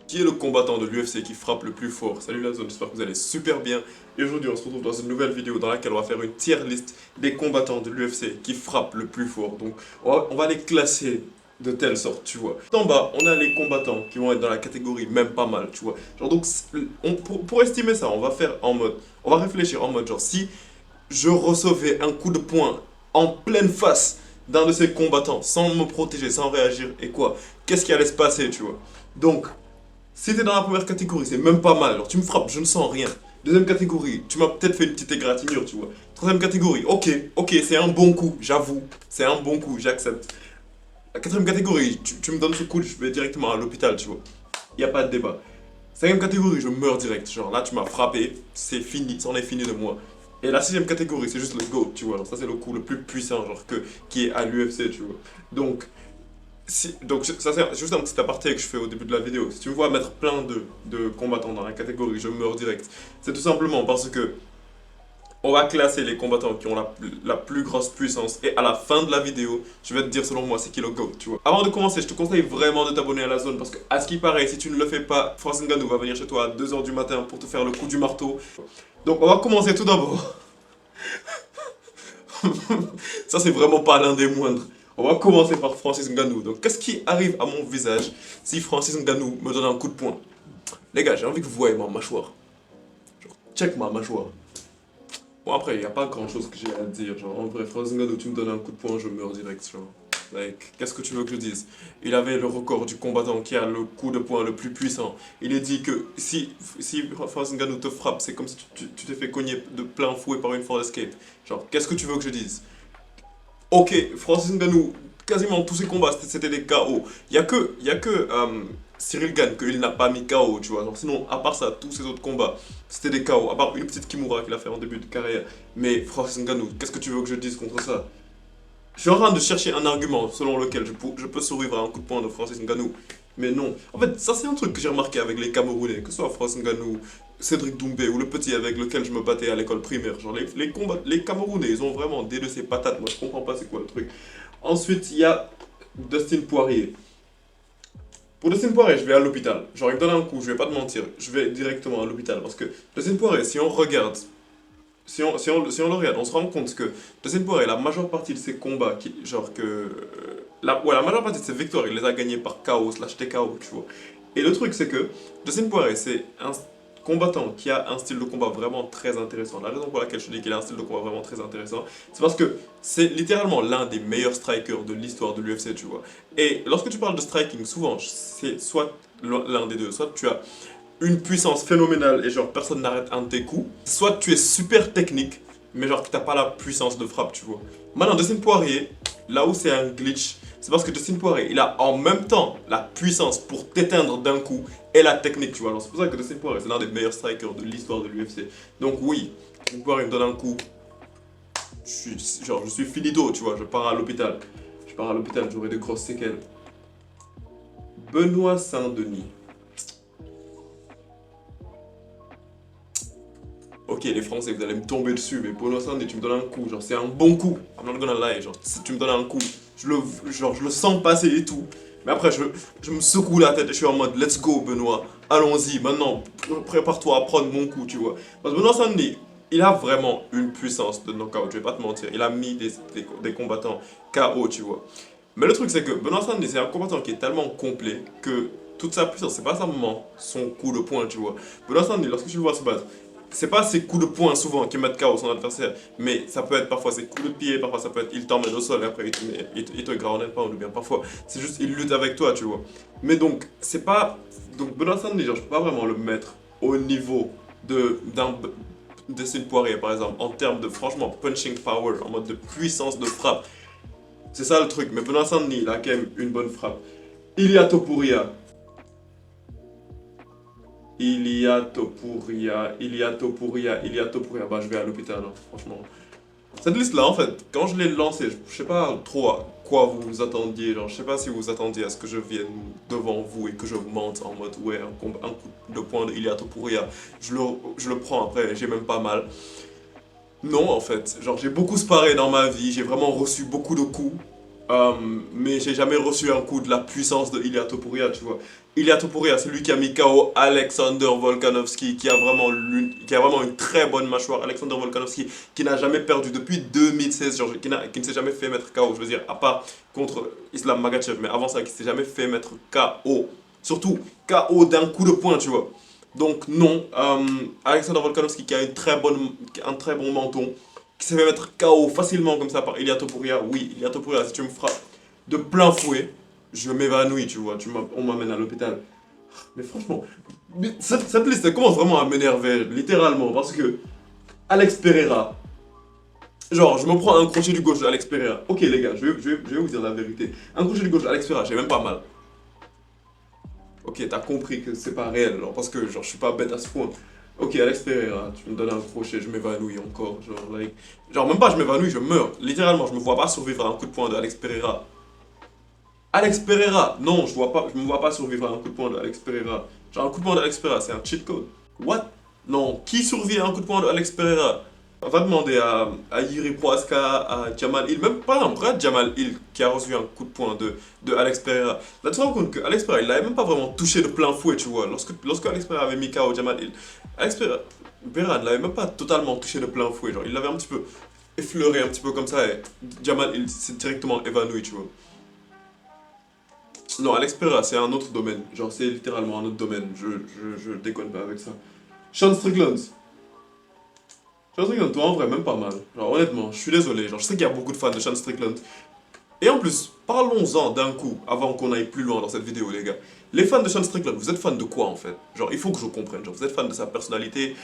Qui est le combattant de l'UFC qui frappe le plus fort? Salut la zone, j'espère que vous allez super bien. Et aujourd'hui, on se retrouve dans une nouvelle vidéo dans laquelle on va faire une tier list des combattants de l'UFC qui frappent le plus fort. Donc, on va les classer de telle sorte, tu vois. En bas, on a les combattants qui vont être dans la catégorie même pas mal, tu vois. Genre, donc, pour estimer ça, on va faire en mode, on va réfléchir en mode, genre, si je recevais un coup de poing en pleine face d'un de ces combattants, sans me protéger, sans réagir, et quoi, qu'est-ce qui allait se passer, tu vois. Donc, si t'es dans la première catégorie, c'est même pas mal. Alors tu me frappes, je ne sens rien. Deuxième catégorie, tu m'as peut-être fait une petite égratignure, tu vois. Troisième catégorie, ok, c'est un bon coup, j'avoue. C'est un bon coup, j'accepte. La quatrième catégorie, tu me donnes ce coup, je vais directement à l'hôpital, tu vois. Y a pas de débat. Cinquième catégorie, je meurs direct. Genre là, tu m'as frappé, c'est fini, c'en est fini de moi. Et la sixième catégorie, c'est juste le GOAT, tu vois. Alors ça, c'est le coup le plus puissant, genre, qui est à l'UFC, tu vois. Donc, donc ça c'est juste un petit aparté que je fais au début de la vidéo. Si tu me vois mettre plein de combattants dans la catégorie, je meurs direct. C'est tout simplement parce que on va classer les combattants qui ont la plus grosse puissance et à la fin de la vidéo, je vais te dire selon moi c'est qui le GOAT, tu vois. Avant de commencer, je te conseille vraiment de t'abonner à la zone parce que à ce qui paraît, si tu ne le fais pas, Francis Ngannou va venir chez toi à 2 h du matin pour te faire le coup du marteau. Donc on va commencer tout d'abord. Ça, c'est vraiment pas l'un des moindres. On va commencer par Francis Ngannou. Donc, qu'est-ce qui arrive à mon visage si Francis Ngannou me donne un coup de poing? Les gars, j'ai envie que vous voyez ma mâchoire. Genre, check ma mâchoire. Bon, après, il n'y a pas grand-chose que j'ai à dire. Genre, en vrai, Francis Ngannou, tu me donnes un coup de poing, je meurs direct. Genre, like, qu'est-ce que tu veux que je dise? Il avait le record du combattant qui a le coup de poing le plus puissant. Il est dit que si Francis Ngannou te frappe, c'est comme si tu t'es fait cogner de plein fouet par une Ford Escape. Genre, qu'est-ce que tu veux que je dise? Ok, Francis Ngannou, quasiment tous ses combats, c'était des KO. Il y a que Cyril Gane qu'il n'a pas mis KO, tu vois. Genre, sinon, à part ça, tous ses autres combats, c'était des KO. À part une petite Kimura qu'il a fait en début de carrière. Mais Francis Ngannou, qu'est-ce que tu veux que je dise contre ça? Je suis en train de chercher un argument selon lequel je peux survivre à un coup de poing de Francis Ngannou. Mais non. En fait, ça c'est un truc que j'ai remarqué avec les Camerounais, que ce soit Francis Ngannou, Cédric Doumbé ou le petit avec lequel je me battais à l'école primaire. Genre les Camerounais, ils ont vraiment des de ces patates. Moi je comprends pas c'est quoi le truc. Ensuite, il y a Dustin Poirier. Pour Dustin Poirier, je vais à l'hôpital. Genre, il me donne un coup, je vais pas te mentir. Je vais directement à l'hôpital parce que Dustin Poirier, si on regarde si on le regarde, on se rend compte que Dustin Poirier, la majeure partie de ses combats, genre que. La majeure partie de ses victoires, il les a gagnés par KO slash TKO, tu vois. Et le truc, c'est que Dustin Poirier, c'est un combattant qui a un style de combat vraiment très intéressant. La raison pour laquelle je te dis qu'il a un style de combat vraiment très intéressant, c'est parce que c'est littéralement l'un des meilleurs strikers de l'histoire de l'UFC, tu vois. Et lorsque tu parles de striking, souvent, c'est soit l'un des deux, soit tu as une puissance phénoménale et genre personne n'arrête un de tes coups, soit tu es super technique, mais genre que t'as pas la puissance de frappe, tu vois. Maintenant, Dustin Poirier, là où c'est un glitch, c'est parce que Dustin Poirier, il a en même temps la puissance pour t'éteindre d'un coup et la technique, tu vois. Alors c'est pour ça que Dustin Poirier, c'est l'un des meilleurs strikers de l'histoire de l'UFC. Donc oui, Dustin Poirier me donne un coup, je suis finito, tu vois, je pars à l'hôpital. Je pars à l'hôpital, j'aurai de grosses séquelles. Benoît Saint-Denis. Ok, les Français, vous allez me tomber dessus, mais Benoît Saint-Denis, tu me donnes un coup, genre c'est un bon coup. I'm not gonna lie, genre si tu me donnes un coup, je le sens passer et tout. Mais après, je me secoue la tête et je suis en mode let's go, Benoît, allons-y, maintenant, prépare-toi à prendre mon coup, tu vois. Parce que Benoît Saint-Denis, il a vraiment une puissance de knockout, je vais pas te mentir. Il a mis des combattants KO, tu vois. Mais le truc, c'est que Benoît Saint-Denis, c'est un combattant qui est tellement complet que toute sa puissance, c'est pas simplement son coup de poing, tu vois. Benoît Saint-Denis, lorsque tu le vois se battre, c'est pas ses coups de poing souvent qui mettent KO son adversaire, mais ça peut être parfois ses coups de pied, parfois ça peut être il t'emmène au sol et après il te ground and pound, ou bien parfois c'est juste il lutte avec toi, tu vois. Mais donc, c'est pas. Donc, Benoît Saint-Denis, genre, je peux pas vraiment le mettre au niveau d'un Dustin Poirier par exemple, en termes de franchement punching power, en mode de puissance de frappe. C'est ça le truc, mais Benoît Saint-Denis, il a quand même une bonne frappe. Ilia Topuria, Ilia Topuria, bah je vais à l'hôpital, hein, franchement. Cette liste-là, en fait, quand je l'ai lancée, je sais pas trop à quoi vous vous attendiez, genre je sais pas si vous vous attendiez à ce que je vienne devant vous et que je monte en mode ouais, un coup de poing de Ilia Topuria, je le prends après, j'ai même pas mal. Non, en fait, genre j'ai beaucoup sparé dans ma vie, j'ai vraiment reçu beaucoup de coups. Euh, mais j'ai jamais reçu un coup de la puissance de Ilia Topuria, tu vois. Ilia Topuria, c'est lui qui a mis KO Alexander Volkanovski, qui a vraiment une très bonne mâchoire. Alexander Volkanovski, qui n'a jamais perdu depuis 2016, genre, qui ne s'est jamais fait mettre KO, je veux dire, à part contre Islam Makhachev, mais avant ça, qui ne s'est jamais fait mettre KO. Surtout KO d'un coup de poing, tu vois. Donc non, Alexander Volkanovski qui a un très bon menton, qui s'est fait mettre KO facilement comme ça par Ilia Topuria. Oui, Ilia Topuria, si tu me frappes de plein fouet, je m'évanouis, tu vois, on m'amène à l'hôpital. Mais franchement, cette liste elle commence vraiment à m'énerver, littéralement, parce que Alex Pereira, genre, je me prends un crochet du gauche d'Alex Pereira. Ok les gars, je vais vous dire la vérité. Un crochet du gauche d'Alex Pereira, j'ai même pas mal. Ok, t'as compris que c'est pas réel, genre, parce que genre, je suis pas bête à ce point. Ok, Alex Pereira, tu me donnes un crochet, je m'évanouis encore. Genre, même pas je m'évanouis, je meurs. Littéralement, je me vois pas survivre à un coup de poing de Alex Pereira. Alex Pereira, non, je me vois pas survivre à un coup de poing de Alex Pereira. Genre, un coup de poing de Alex Pereira, c'est un cheat code. What? Non, qui survit à un coup de poing de Alex Pereira? On va demander à Yuri Prohaska, à Jamal Hill, même par exemple, regarde Jamal Hill qui a reçu un coup de poing de Alex Pereira. Là, tu te rends compte que Alex Pereira, il l'avait même pas vraiment touché de plein fouet, tu vois. Lorsque Alex Pereira avait mis KO Jamal Hill, Alex Pereira ne l'avait même pas totalement touché de plein fouet. Genre, il l'avait un petit peu effleuré, un petit peu comme ça, et Jamal Hill s'est directement évanoui, tu vois. Non, Alex Pereira, c'est un autre domaine. Genre, c'est littéralement un autre domaine. Je déconne pas avec ça. Sean Strickland. Sean Strickland, toi, en vrai, même pas mal. Genre, honnêtement, je suis désolé. Genre, je sais qu'il y a beaucoup de fans de Sean Strickland. Et en plus, parlons-en d'un coup, avant qu'on aille plus loin dans cette vidéo, les gars. Les fans de Sean Strickland, vous êtes fans de quoi, en fait? Genre, il faut que je comprenne. Genre, vous êtes fan de sa personnalité.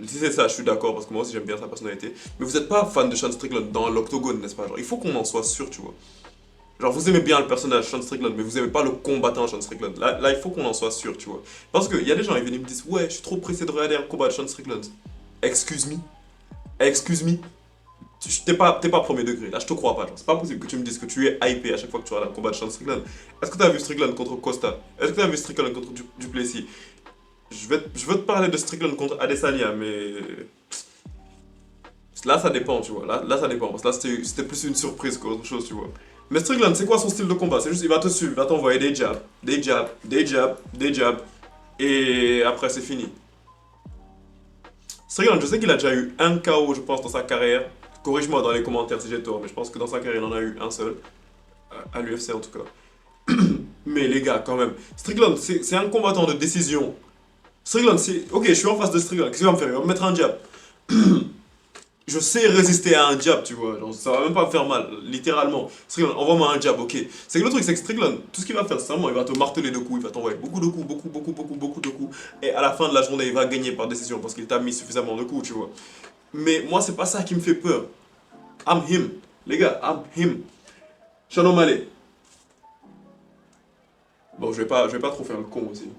Si c'est ça, je suis d'accord, parce que moi aussi, j'aime bien sa personnalité. Mais vous n'êtes pas fan de Sean Strickland dans l'octogone, n'est-ce pas? Genre, il faut qu'on en soit sûr, tu vois. Genre, vous aimez bien le personnage Sean Strickland, mais vous aimez pas le combattant Sean Strickland. Là, il faut qu'on en soit sûr, tu vois. Parce qu'il y a des gens, ils viennent et me disent, ouais, je suis trop pressé de regarder un combat de Sean Strickland. Excuse me. Excuse me. T'es pas premier degré, là je te crois pas. C'est pas possible que tu me dises que tu es hypé à chaque fois que tu regardes un combat de Sean Strickland. Est-ce que tu as vu Strickland contre Costa? Est-ce que tu as vu Strickland contre Duplessis? Je veux te parler de Strickland contre Adesanya, mais là ça dépend, tu vois. Là ça dépend, parce que là c'était plus une surprise qu'autre chose, tu vois. Mais Strickland, c'est quoi son style de combat? C'est juste, il va te suivre, il va t'envoyer des jabs, des jabs, des jabs, des jabs, et après c'est fini. Strickland, je sais qu'il a déjà eu un KO, je pense, dans sa carrière. Corrige-moi dans les commentaires si j'ai tort, mais je pense que dans sa carrière, il en a eu un seul. À l'UFC en tout cas. Mais les gars, quand même. Strickland, c'est un combattant de décision. Strickland, c'est. Ok, je suis en face de Strickland. Qu'est-ce qu'il va me faire? Il va me mettre un jab. Je sais résister à un jab, tu vois. Genre, ça va même pas me faire mal, littéralement. Strickland, envoie-moi un jab, ok. C'est que le truc, c'est que Strickland, tout ce qu'il va faire, c'est vraiment, il va te marteler de coups, il va t'envoyer beaucoup de coups, beaucoup de coups. Et à la fin de la journée, il va gagner par décision parce qu'il t'a mis suffisamment de coups, tu vois. Mais moi, c'est pas ça qui me fait peur. I'm him. Les gars, I'm him. Sean O'Malley. Bon, je vais pas trop faire le con aussi.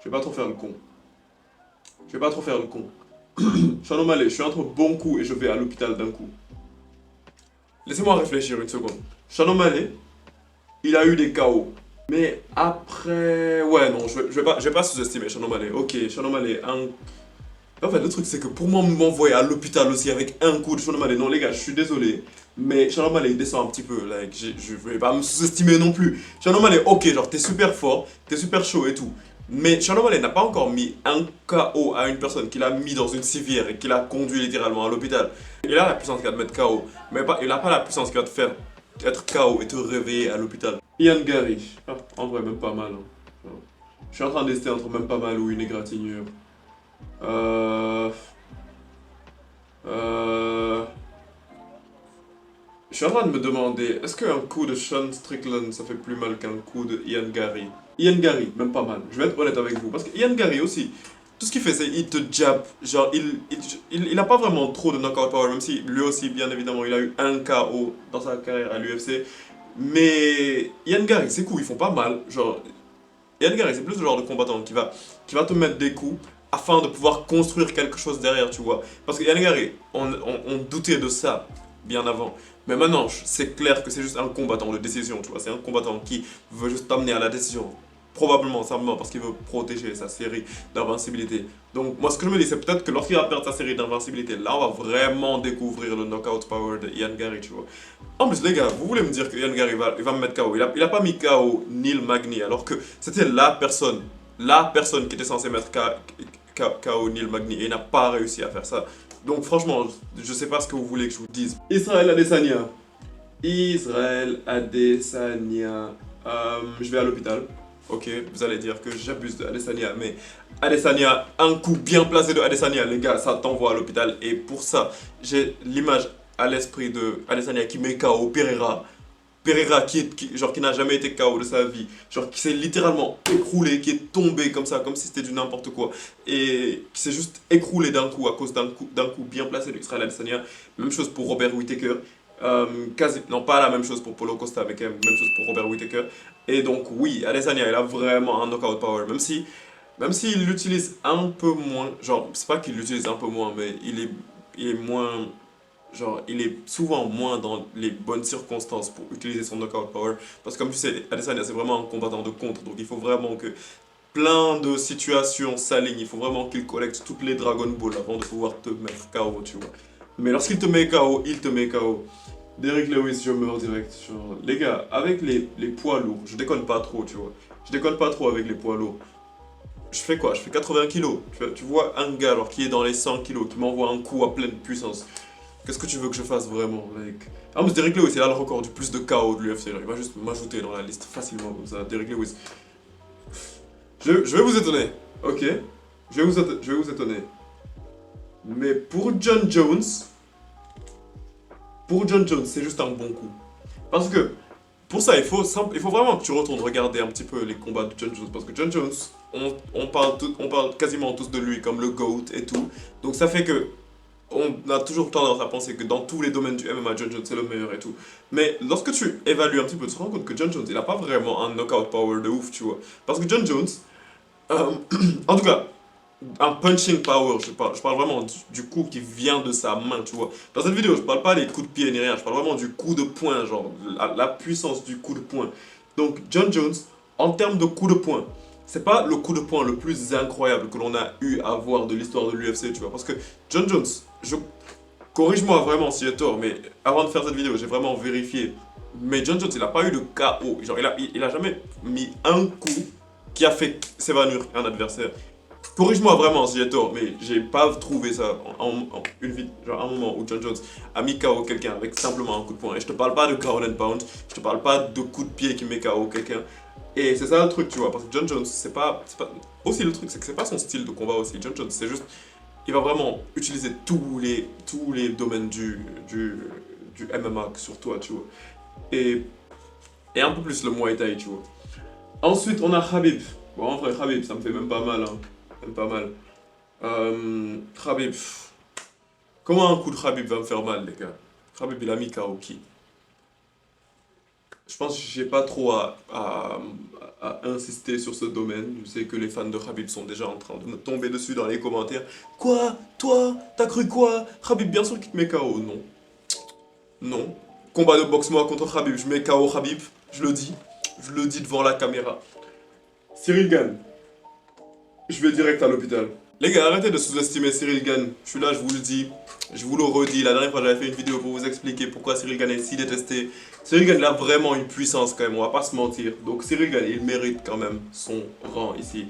Je vais pas trop faire le con. Je vais pas trop faire le con. Sean O'Malley, je suis entre bon coup et je vais à l'hôpital d'un coup. Laissez-moi réfléchir une seconde. Sean O'Malley, il a eu des KO. Mais après... Ouais, non, je vais pas sous-estimer Sean O'Malley. Ok, Sean O'Malley, un... En fait, le truc, c'est que pour moi, m'envoyer à l'hôpital aussi avec un coup de Sean O'Malley, non, les gars, je suis désolé. Mais Sean O'Malley, il descend un petit peu. Like, je vais pas me sous-estimer non plus. Sean O'Malley, ok, genre, t'es super fort, t'es super chaud et tout. Mais Sean O'Malley n'a pas encore mis un KO à une personne qu'il a mis dans une civière et qu'il a conduit littéralement à l'hôpital. Il a la puissance qui va te mettre KO, mais il n'a pas la puissance qui va te faire être KO et te réveiller à l'hôpital. Ian Gary, en vrai, même pas mal. Hein. Je suis en train d'hésiter entre même pas mal ou une égratignure. Euh... Euh... Je suis en train de me demander, est-ce qu'un coup de Sean Strickland ça fait plus mal qu'un coup de Ian Gary? Ian Gary, même pas mal. Je vais être honnête avec vous. Parce que Ian Gary aussi, tout ce qu'il fait, c'est il te jab. Genre, il a pas vraiment trop de knockout power, même si lui aussi, bien évidemment, il a eu un KO dans sa carrière à l'UFC. Mais Ian Gary, ses coups, ils font pas mal. Genre, Ian Gary, c'est plus le genre de combattant qui va te mettre des coups afin de pouvoir construire quelque chose derrière, tu vois. Parce que Ian Gary, on doutait de ça bien avant. Mais maintenant, c'est clair que c'est juste un combattant de décision, tu vois. C'est un combattant qui veut juste t'amener à la décision. probablement, simplement parce qu'il veut protéger sa série d'invincibilité. Donc moi ce que je me dis c'est peut-être que lorsqu'il va perdre sa série d'invincibilité, là on va vraiment découvrir le knockout power de Ian Gary, tu vois. En plus les gars, vous voulez me dire que Ian Gary il va me mettre KO. Il a pas mis KO Neil Magny alors que c'était la personne qui était censée mettre KO Neil Magny et il n'a pas réussi à faire ça. Donc franchement, je sais pas ce que vous voulez que je vous dise. Israël Adesanya. Israël Adesanya. Je vais à l'hôpital. Ok, vous allez dire que j'abuse de Adesanya, mais Adesanya, un coup bien placé de Adesanya, les gars, ça t'envoie à l'hôpital. Et pour ça, j'ai l'image à l'esprit de Adesanya qui met KO Pereira. Pereira genre, qui n'a jamais été KO de sa vie, genre qui s'est littéralement écroulé, qui est tombé comme ça, comme si c'était du n'importe quoi, et qui s'est juste écroulé d'un coup à cause d'un coup bien placé de Israël Adesanya. Même chose pour Robert Whittaker. Non, pas la même chose pour Paulo Costa, mais quand même, même chose pour Robert Whittaker. Et donc, oui, Adesanya, il a vraiment un knockout power, même s'il l'utilise un peu moins, genre, c'est pas qu'il l'utilise un peu moins, mais il est moins, genre, il est souvent moins dans les bonnes circonstances pour utiliser son knockout power. Parce que comme tu sais, Adesanya, c'est vraiment un combattant de contre, donc il faut vraiment que plein de situations s'alignent, il faut vraiment qu'il collecte toutes les Dragon Ball avant de pouvoir te mettre KO, tu vois. Mais lorsqu'il te met KO, il te met KO. Derrick Lewis, je meurs direct. Genre, les gars, avec les poids lourds, je déconne pas trop, tu vois. Je déconne pas trop avec les poids lourds. Je fais quoi? Je fais 80 kilos. Tu vois un gars alors qui est dans les 100 kilos, qui m'envoie un coup à pleine puissance. Qu'est-ce que tu veux que je fasse vraiment, like? Ah, mais Derrick Lewis, il a le record du plus de KO de l'UFC. Il va juste m'ajouter dans la liste facilement comme ça. Derrick Lewis. Je vais vous étonner, ok? Je vais vous étonner. Mais pour John Jones, c'est juste un bon coup. Parce que pour ça, il faut vraiment que tu retournes regarder un petit peu les combats de John Jones. Parce que John Jones, on parle quasiment tous de lui comme le GOAT et tout. Donc ça fait que on a toujours tendance à penser que dans tous les domaines du MMA, John Jones c'est le meilleur et tout. Mais lorsque tu évalues un petit peu, tu te rends compte que John Jones, il n'a pas vraiment un knockout power de ouf, tu vois. Parce que John Jones, euh, en tout cas, un punching power, je parle vraiment du coup qui vient de sa main, tu vois. Dans cette vidéo, je parle pas des coups de pied ni rien, je parle vraiment du coup de poing, genre la puissance du coup de poing. Donc John Jones, en termes de coup de poing, c'est pas le coup de poing le plus incroyable que l'on a eu à voir de l'histoire de l'UFC, tu vois. Parce que John Jones, corrige-moi vraiment si j'ai tort, mais avant de faire cette vidéo, j'ai vraiment vérifié. Mais John Jones, il a pas eu de KO, genre il a jamais mis un coup qui a fait s'évanouir un adversaire. Corrige-moi vraiment si j'ai tort, mais j'ai pas trouvé ça genre un moment où John Jones a mis KO quelqu'un avec simplement un coup de poing. Et je te parle pas de ground and pound, je te parle pas de coup de pied qui met KO quelqu'un. Et c'est ça le truc, tu vois, parce que John Jones, aussi le truc, c'est que c'est pas son style de combat aussi. John Jones, c'est juste, il va vraiment utiliser tous les domaines du MMA sur toi, tu vois. Et, et un peu plus le Muay Thai, tu vois. Ensuite, on a Khabib. Bon, en vrai, Khabib, ça me fait même pas mal, hein. Même pas mal. Khabib. Comment un coup de Khabib va me faire mal, les gars? Khabib, il a mis KO qui? Je pense que j'ai pas trop à insister sur ce domaine. Je sais que les fans de Khabib sont déjà en train de me tomber dessus dans les commentaires. Quoi? Toi? T'as cru quoi? Khabib, bien sûr qu'il te met KO. Non. Non. Combat de boxe moi contre Khabib. Je mets KO Khabib. Je le dis. Je le dis devant la caméra. Cyril gagne. Je vais direct à l'hôpital. Les gars, arrêtez de sous-estimer Cyril Gane. Je suis là, je vous le dis. Je vous le redis. La dernière fois, j'avais fait une vidéo pour vous expliquer pourquoi Cyril Gane est si détesté. Cyril Gane, il a vraiment une puissance quand même, on va pas se mentir. Donc Cyril Gane, il mérite quand même son rang ici.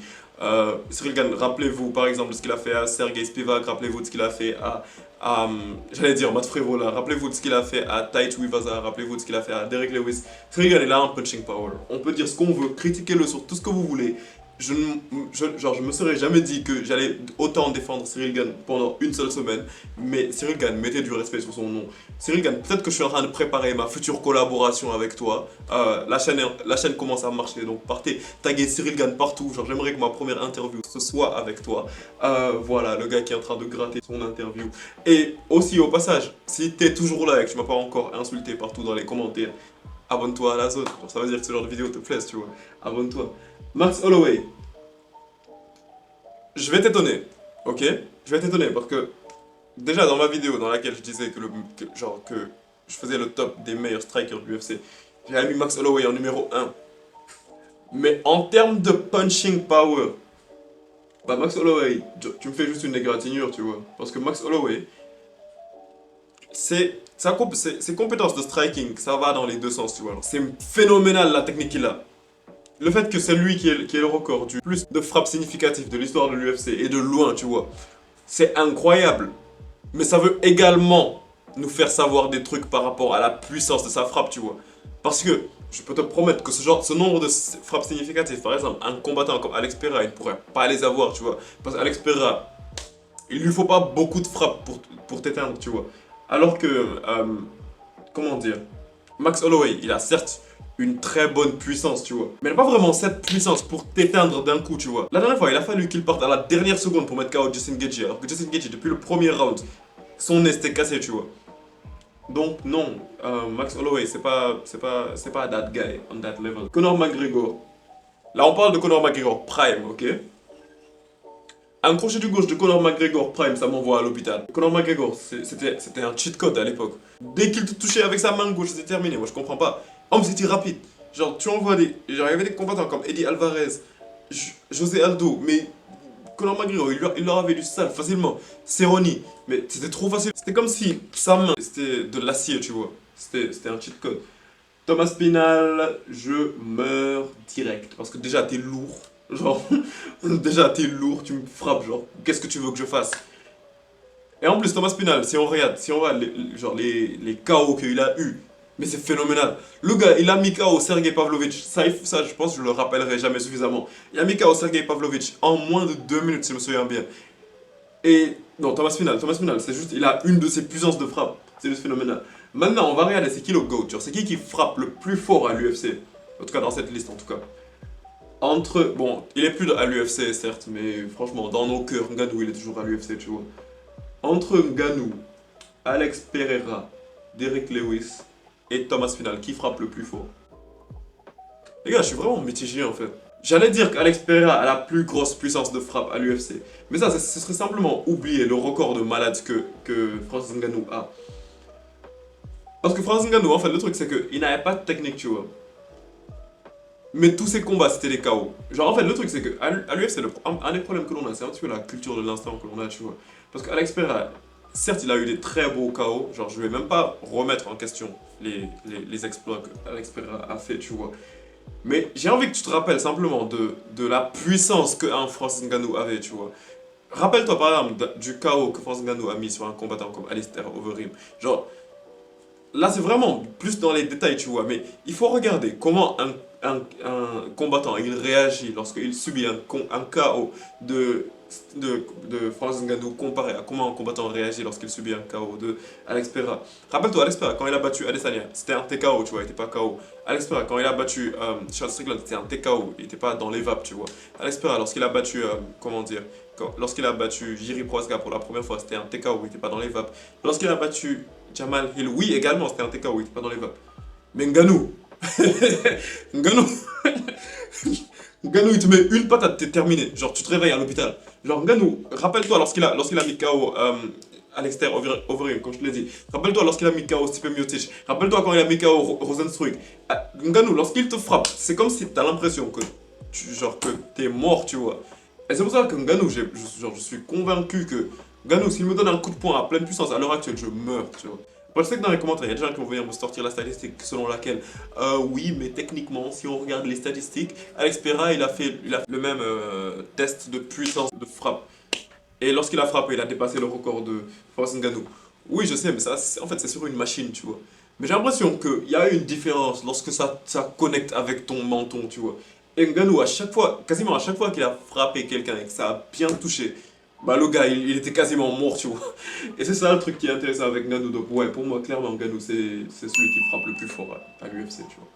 Cyril Gane, rappelez-vous par exemple de ce qu'il a fait à Sergei Spivak, rappelez-vous de ce qu'il a fait j'allais dire Matt Frevola, rappelez-vous de ce qu'il a fait à Tai Tuivasa, rappelez-vous de ce qu'il a fait à Derek Lewis. Cyril Gane, il a un punching power. On peut dire ce qu'on veut, critiquez-le sur tout ce que vous voulez. Je me serais jamais dit que j'allais autant défendre Cyril Gane pendant une seule semaine, mais Cyril Gane, mettez du respect sur son nom. Cyril Gane, peut-être que je suis en train de préparer ma future collaboration avec toi. La chaîne commence à marcher, donc partez taguer Cyril Gane partout. Genre, j'aimerais que ma première interview ce soit avec toi. Voilà, le gars qui est en train de gratter son interview. Et aussi, au passage, si t'es toujours là et que tu m'as pas encore insulté partout dans les commentaires, abonne-toi à la zone. Genre, ça veut dire que ce genre de vidéo te plaise, tu vois. Abonne-toi. Max Holloway, je vais t'étonner, ok? Je vais t'étonner parce que déjà dans ma vidéo dans laquelle je disais que je faisais le top des meilleurs strikers de l'UFC, j'avais mis Max Holloway en numéro 1. Mais en termes de punching power, bah Max Holloway, tu me fais juste une égratignure, tu vois. Parce que Max Holloway, ses compétences de striking, ça va dans les deux sens, tu vois. C'est phénoménal la technique qu'il a. Le fait que c'est lui qui est le record du plus de frappes significatives de l'histoire de l'UFC et de loin, tu vois. C'est incroyable. Mais ça veut également nous faire savoir des trucs par rapport à la puissance de sa frappe, tu vois. Parce que je peux te promettre que ce nombre de frappes significatives, par exemple, un combattant comme Alex Pereira, il ne pourrait pas les avoir, tu vois. Parce qu'Alex Pereira, il lui faut pas beaucoup de frappes pour t'éteindre, tu vois. Alors que, comment dire, Max Holloway, il a certes une très bonne puissance, tu vois. Mais il n'a pas vraiment cette puissance pour t'éteindre d'un coup, tu vois. La dernière fois, il a fallu qu'il parte à la dernière seconde pour mettre KO Justin Gaethje. Alors que Justin Gaethje, depuis le premier round, son nez était cassé, tu vois. Donc non, Max Holloway, c'est pas that guy on that level. Conor McGregor. Là, on parle de Conor McGregor Prime, ok? Un crochet du gauche de Conor McGregor Prime, ça m'envoie à l'hôpital. Conor McGregor, c'était un cheat code à l'époque. Dès qu'il te touchait avec sa main gauche, c'était terminé. Moi, je comprends pas. Homme, c'était rapide. Genre, tu envoies des. Genre, il y avait des combattants comme Eddie Alvarez, José Aldo, mais Conor McGregor, il leur avait du sale facilement. Cerrone, mais c'était trop facile. C'était comme si sa main, c'était de l'acier, tu vois. C'était un cheat code. Thomas Pinal, je meurs direct. Parce que déjà, t'es lourd. Genre, déjà, t'es lourd, tu me frappes. Genre, qu'est-ce que tu veux que je fasse? Et en plus, Thomas Pinal, si on regarde, si on voit genre les KO qu'il a eu, mais c'est phénoménal. Le gars, il a mis KO Sergei Pavlovich. Ça, je pense que je le rappellerai jamais suffisamment. Il a mis KO Sergei Pavlovich en moins de 2 minutes, si je me souviens bien. Et non, Thomas Pinal, c'est juste, il a une de ses puissances de frappe. C'est juste phénoménal. Maintenant, on va regarder, c'est qui le GOAT, genre, c'est qui frappe le plus fort à l'UFC. En tout cas, dans cette liste, en tout cas. Bon, il est plus à l'UFC, certes, mais franchement, dans nos cœurs, Ngannou, il est toujours à l'UFC, tu vois. Entre Ngannou, Alex Pereira, Derek Lewis et Thomas Pinal, qui frappe le plus fort? Les gars, je suis vraiment mitigé, en fait. J'allais dire qu'Alex Pereira a la plus grosse puissance de frappe à l'UFC. Mais ça, ce serait simplement oublier le record de malade que Francis Ngannou a. Parce que Francis Ngannou, en fait, le truc, c'est qu'il n'avait pas de technique, tu vois. Mais tous ses combats, c'était des KO. Genre, en fait, le truc, c'est qu'à l'UFC, un des problèmes que l'on a, c'est un petit peu la culture de l'instant que l'on a, tu vois. Parce qu'Alex Pereira, certes, il a eu des très beaux KO. Genre, je vais même pas remettre en question les exploits qu'Alex Pereira a fait, tu vois. Mais j'ai envie que tu te rappelles simplement de la puissance qu'un Francis Ngannou avait, tu vois. Rappelle-toi par exemple du KO que Francis Ngannou a mis sur un combattant comme Alistair Overeem. Genre, là c'est vraiment plus dans les détails, tu vois. Mais il faut regarder comment un combattant il réagit lorsqu'il subit un KO de Francis Ngannou comparé à comment un combattant réagit lorsqu'il subit un KO de Alex Pereira. Rappelle-toi, Alex Pereira, quand il a battu Adesanya, c'était un TKO, tu vois, il n'était pas KO. Alex Pereira, quand il a battu Charles Strickland, c'était un TKO, il n'était pas dans les vapes, tu vois. Alex Pereira, lorsqu'il a battu, comment dire, lorsqu'il a battu Jiri Prohaska pour la première fois, c'était un TKO, il n'était pas dans les vapes. Lorsqu'il a battu Jamal Hill, oui, également, c'était un TKO, il n'était pas dans les vapes. Mais Ngannou, Ngannou, Ngannou, il te met une patate, t'es terminé. Genre, tu te réveilles à l'hôpital. Genre, Ngannou, rappelle-toi lorsqu'il a mis KO Alistair Overeem, comme je te l'ai dit. Rappelle-toi lorsqu'il a mis KO Stipe Miocic. Rappelle-toi quand il a mis KO Rozenstruik. Ngannou, lorsqu'il te frappe, c'est comme si t'as l'impression que que t'es mort, tu vois. Et c'est pour ça que Ngannou, je suis convaincu que Ngannou, s'il me donne un coup de poing à pleine puissance à l'heure actuelle, je meurs, tu vois. Bon, je sais que dans les commentaires, il y a des gens qui vont venir me sortir la statistique selon laquelle, oui, mais techniquement, si on regarde les statistiques, Alex Pereira, il a fait le même test de puissance de frappe. Et lorsqu'il a frappé, il a dépassé le record de Francis Ngannou. Oui, je sais, mais ça, en fait, c'est sur une machine, tu vois. Mais j'ai l'impression qu'il y a une différence lorsque ça connecte avec ton menton, tu vois. Et Ngannou, à chaque fois, quasiment à chaque fois qu'il a frappé quelqu'un et que ça a bien touché, bah le gars, il était quasiment mort, tu vois. Et c'est ça le truc qui est intéressant avec Ngannou. Donc ouais, pour moi, clairement, Ngannou, c'est celui qui frappe le plus fort à l'UFC, tu vois.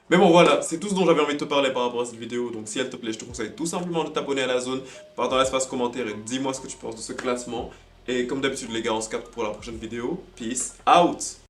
Mais bon, voilà, c'est tout ce dont j'avais envie de te parler par rapport à cette vidéo. Donc si elle te plaît, je te conseille tout simplement de t'abonner à la zone, pars dans l'espace commentaire et dis-moi ce que tu penses de ce classement. Et comme d'habitude, les gars, on se capte pour la prochaine vidéo. Peace out!